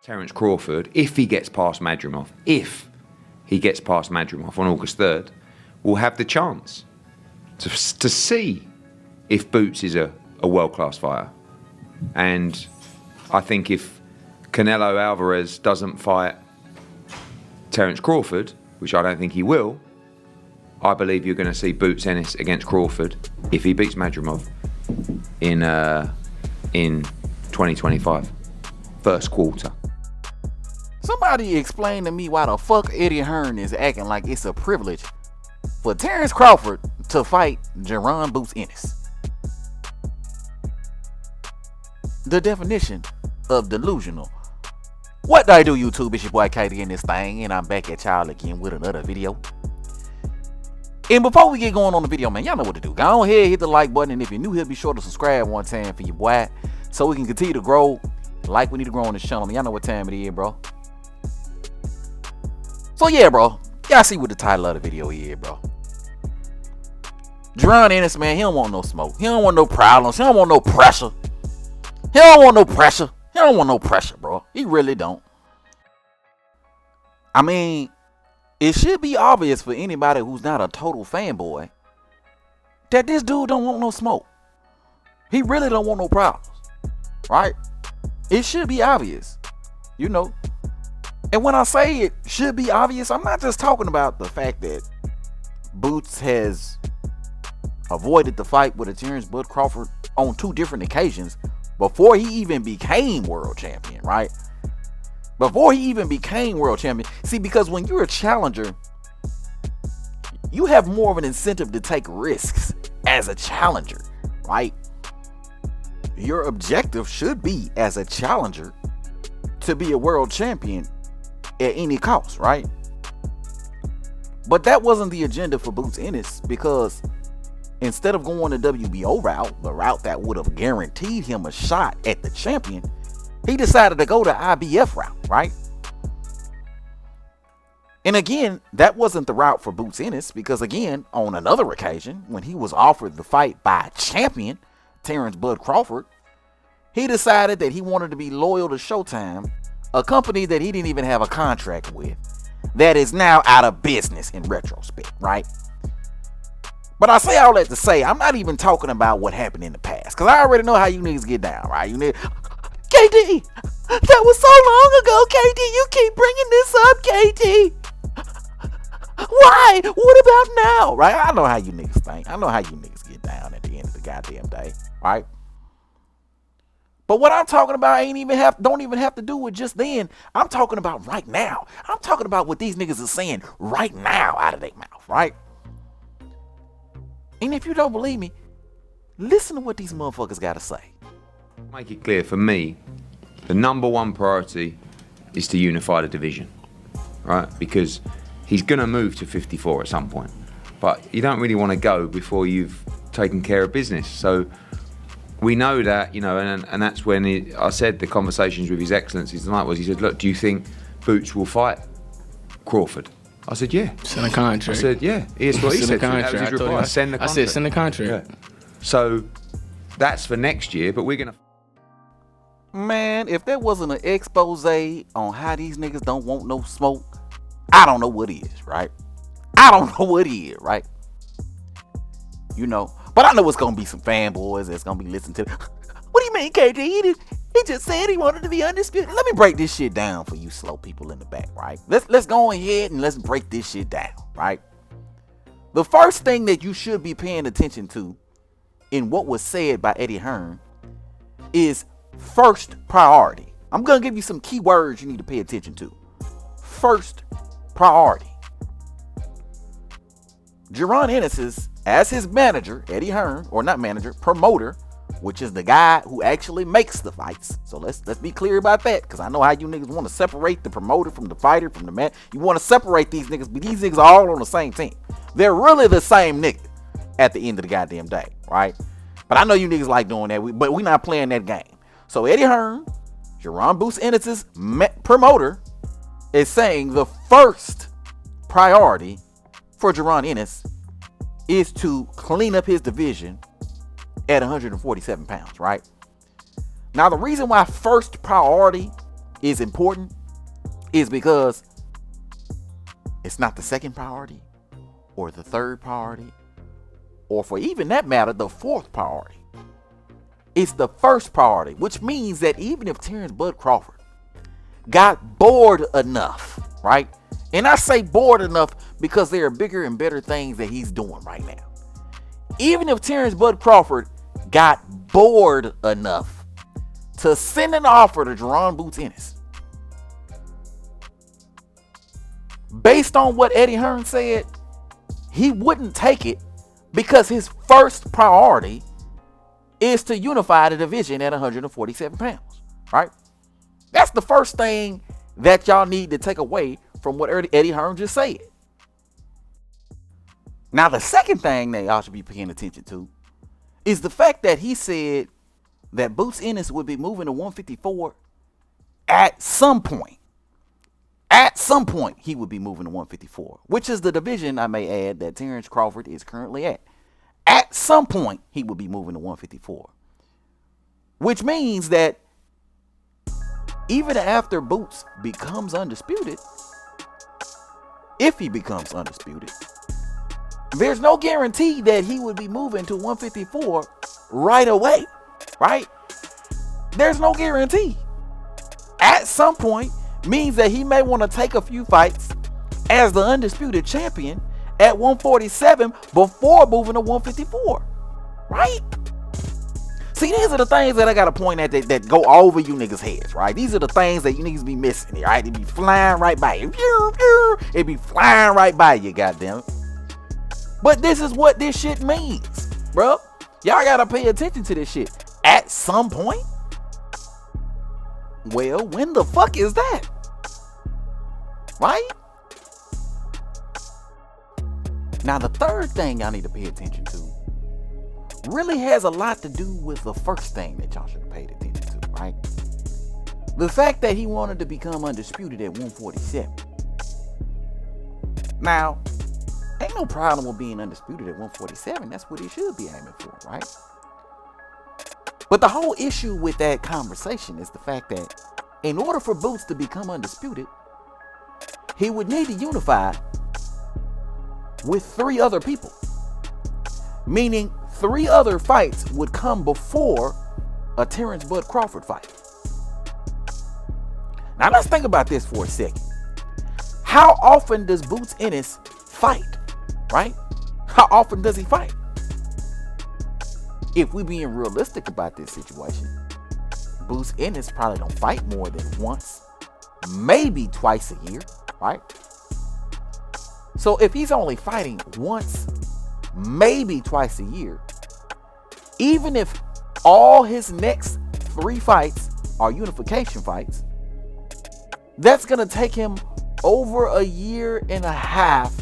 Terence Crawford, if he gets past Madrimov on August 3rd, will have the chance to see if Boots is a world-class fighter. And I think if Canelo Alvarez doesn't fight Terence Crawford, which I don't think he will, I believe you're going to see Boots Ennis against Crawford if he beats Madrimov in 2025, first quarter. Somebody explain to me why the fuck Eddie Hearn is acting like it's a privilege for Terence Crawford to fight Jaron Boots Ennis. The definition of delusional. What do I do, YouTube? It's your boy KD in this thing, and I'm back at y'all again with another video. And before we get going on the video, man, y'all know what to do. Go ahead, hit the like button, and if you're new here, be sure to subscribe one time for your boy, so we can continue to grow like we need to grow on this channel. Y'all know what time it is, bro. So yeah, bro, y'all see what the title of the video is, bro. Jaron Ennis, man, he don't want no smoke. He don't want no problems. He don't want no pressure. He don't want no pressure. He don't want no pressure, bro. He really don't. I mean, it should be obvious for anybody who's not a total fanboy that this dude don't want no smoke. He really don't want no problems, right? It should be obvious, you know. And when I say it should be obvious, I'm not just talking about the fact that Boots has avoided the fight with Terence Bud Crawford on 2 different occasions before he even became world champion, right? Before he even became world champion. See, because when you're a challenger, you have more of an incentive to take risks as a challenger, right? Your objective should be, as a challenger, to be a world champion at any cost, right? But that wasn't the agenda for Boots Ennis, because instead of going the WBO route, the route that would have guaranteed him a shot at the champion, he decided to go the IBF route, right? And again, that wasn't the route for Boots Ennis, because again, on another occasion, when he was offered the fight by champion Terence Bud Crawford, he decided that he wanted to be loyal to Showtime, a company that he didn't even have a contract with, that is now out of business in retrospect, right? But I say all that to say, I'm not even talking about what happened in the past, because I already know how you niggas get down, right? You niggas, KD, that was so long ago, KD. You keep bringing this up, KD. Why? What about now, right? I know how you niggas think. I know how you niggas get down at the end of the goddamn day, right? But what I'm talking about don't even have to do with just then. I'm talking about right now. I'm talking about what these niggas are saying right now out of their mouth, right? And if you don't believe me, listen to what these motherfuckers got to say. Make it clear, for me, the number one priority is to unify the division, right? Because he's going to move to 54 at some point. But you don't really want to go before you've taken care of business. So we know that, you know, and that's when I said the conversations with His Excellency tonight was, he said, look, do you think Boots will fight Crawford? I said, yeah. Send a contract. I said, yeah. Here's what he said. That was his reply. Send the contract. I said, send the contract. Yeah. So that's for next year, but we're going to... Man, if there wasn't an expose on how these niggas don't want no smoke, I don't know what is, right? I don't know what is, right? You know, but I know it's going to be some fanboys that's going to be listening to it. What do you mean, KD? He just said he wanted to be undisputed. Let me break this shit down for you slow people in the back, right? Let's go ahead and let's break this shit down, right? The first thing that you should be paying attention to in what was said by Eddie Hearn is first priority. I'm going to give you some key words you need to pay attention to. First priority. Jaron Ennis, as his manager, Eddie Hearn, or not manager, promoter, which is the guy who actually makes the fights. So let's be clear about that, because I know how you niggas want to separate the promoter from the fighter, from the man. You want to separate these niggas, but these niggas are all on the same team. They're really the same nigga at the end of the goddamn day, right? But I know you niggas like doing that, but we're not playing that game. So Eddie Hearn, Jaron Boots Ennis' promoter, is saying the first priority for Jaron Ennis is to clean up his division at 147 pounds, right? Now, the reason why first priority is important is because it's not the second priority or the third priority, or for even that matter, the fourth priority. It's the first priority, which means that even if Terence Bud Crawford got bored enough, right? And I say bored enough because there are bigger and better things that he's doing right now. Even if Terence Bud Crawford got bored enough to send an offer to Jaron Boots Ennis, based on what Eddie Hearn said, he wouldn't take it because his first priority is to unify the division at 147 pounds, right? That's the first thing that y'all need to take away from what Eddie Hearn just said. Now, the second thing that y'all should be paying attention to is the fact that he said that Boots Ennis would be moving to 154 at some point. At some point, he would be moving to 154, which is the division, I may add, that Terence Crawford is currently at. At some point, he will be moving to 154, which means that even after Boots becomes undisputed, if he becomes undisputed, there's no guarantee that he would be moving to 154 right away, right? There's no guarantee. At some point means that he may want to take a few fights as the undisputed champion at 147 before moving to 154, right? See, these are the things that I got to point at that go over you niggas' heads, right? These are the things that you niggas be missing, right? They be flying right by you. It be flying right by you, goddamn. But this is what this shit means, bro. Y'all got to pay attention to this shit. At some point? Well, when the fuck is that? Right? Now, the third thing y'all need to pay attention to really has a lot to do with the first thing that y'all should have paid attention to, right? The fact that he wanted to become undisputed at 147. Now, ain't no problem with being undisputed at 147. That's what he should be aiming for, right? But the whole issue with that conversation is the fact that in order for Boots to become undisputed, he would need to unify with 3 other people. Meaning 3 other fights would come before a Terence Bud Crawford fight. Now let's think about this for a second. How often does Boots Ennis fight, right? How often does he fight? If we being realistic about this situation, Boots Ennis probably don't fight more than once, maybe twice a year, right? So if he's only fighting once, maybe twice a year, even if all his next 3 fights are unification fights, that's going to take him over a year and a half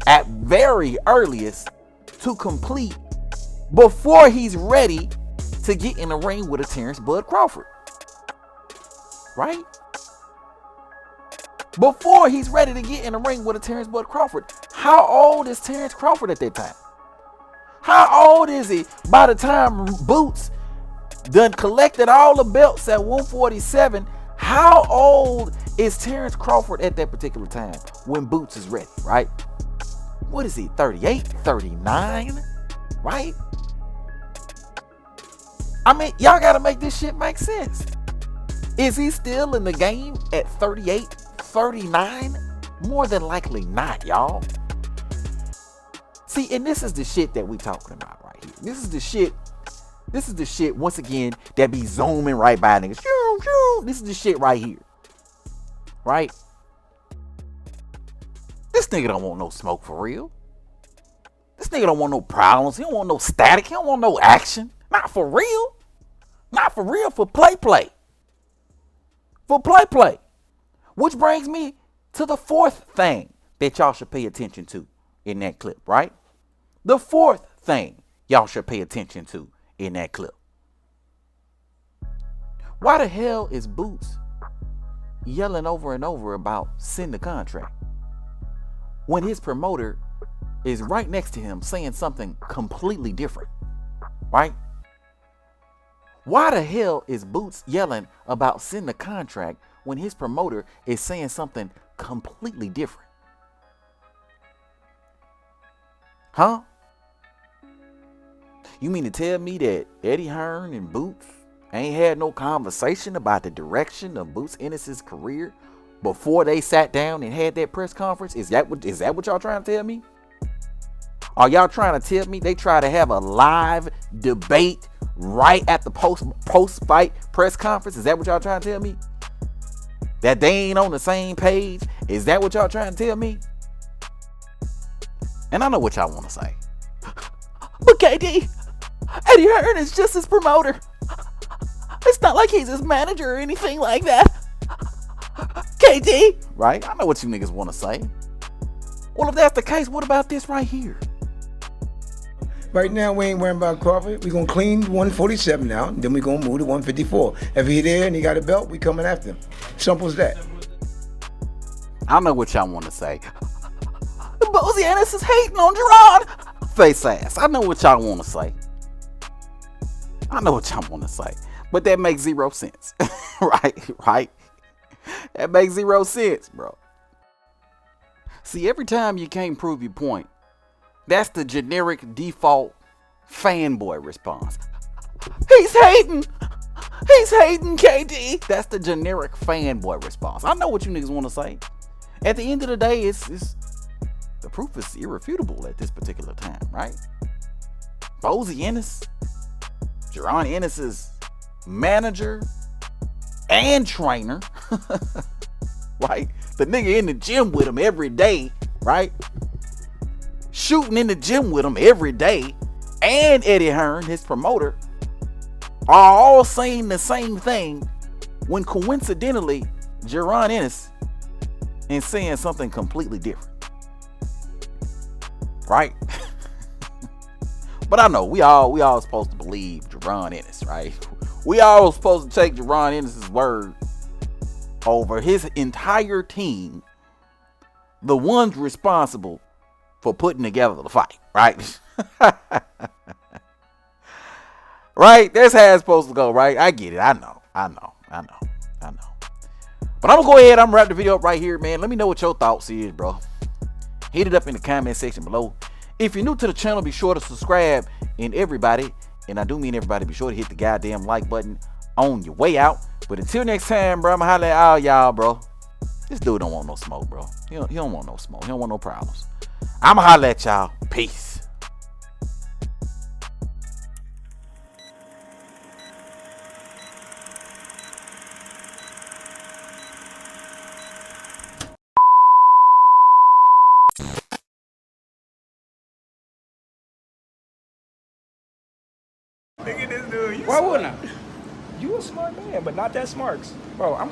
at very earliest to complete before he's ready to get in the ring with a Terence Bud Crawford. Right? Before he's ready to get in the ring with a Terence Bud Crawford. How old is Terence Crawford at that time? How old is he by the time Boots done collected all the belts at 147? How old is Terence Crawford at that particular time when Boots is ready, right? What is he, 38, 39, right? I mean, y'all got to make this shit make sense. Is he still in the game at 38, 39? More than likely not, y'all. See, and this is the shit that we talking about right here. This is the shit, once again, that be zooming right by niggas. This is the shit right here. Right? This nigga don't want no smoke for real. This nigga don't want no problems. He don't want no static. He don't want no action. Not for real. Not for real. For play. For play. Which brings me to the fourth thing that y'all should pay attention to in that clip, right? The fourth thing y'all should pay attention to in that clip. Why the hell is Boots yelling over and over about send the contract when his promoter is right next to him saying something completely different, right? Why the hell is Boots yelling about sending a contract when his promoter is saying something completely different? Huh? You mean to tell me that Eddie Hearn and Boots ain't had no conversation about the direction of Boots Ennis' career before they sat down and had that press conference? Is that what y'all trying to tell me? Are y'all trying to tell me they try to have a live debate right at the post-fight press conference? Is that what y'all trying to tell me? That they ain't on the same page? Is that what y'all trying to tell me? And I know what y'all want to say. But KD, Eddie Hearn is just his promoter. It's not like he's his manager or anything like that. KD, right? I know what you niggas want to say. Well, if that's the case, what about this right here? Right now, we ain't worrying about Crawford. We're going to clean 147 now, then we're going to move to 154. If he there and he got a belt, we coming after him. Simple as that. I know what y'all want to say. Bozy Ennis is hating on Jaron. Face ass. I know what y'all want to say. I know what y'all want to say. But that makes zero sense. Right? That makes zero sense, bro. See, every time you can't prove your point, that's the generic default fanboy response. He's hating, KD. That's the generic fanboy response. I know what you niggas want to say. At the end of the day, it's the proof is irrefutable at this particular time, right? Bozy Ennis, Jaron Ennis' manager and trainer, right? The nigga in the gym with him every day, right? Shooting in the gym with him every day, and Eddie Hearn, his promoter, are all saying the same thing when coincidentally Jaron Ennis is saying something completely different. Right? But I know we all supposed to believe Jaron Ennis, right? We all supposed to take Jaron Ennis' word over his entire team, the ones responsible for putting together the fight, right? Right? That's how it's supposed to go, right? I get it. I know. But I'm gonna go ahead. I'm gonna wrap the video up right here, man. Let me know what your thoughts is, bro. Hit it up in the comment section below. If you're new to the channel, be sure to subscribe. And everybody, and I do mean everybody, be sure to hit the goddamn like button on your way out. But until next time, bro, I'm gonna holler at all y'all, bro. This dude don't want no smoke, bro. He don't want no smoke. He don't want no problems. I'ma holler at y'all. Peace. Why wouldn't I? You a smart man, but not that smart. Bro, I'm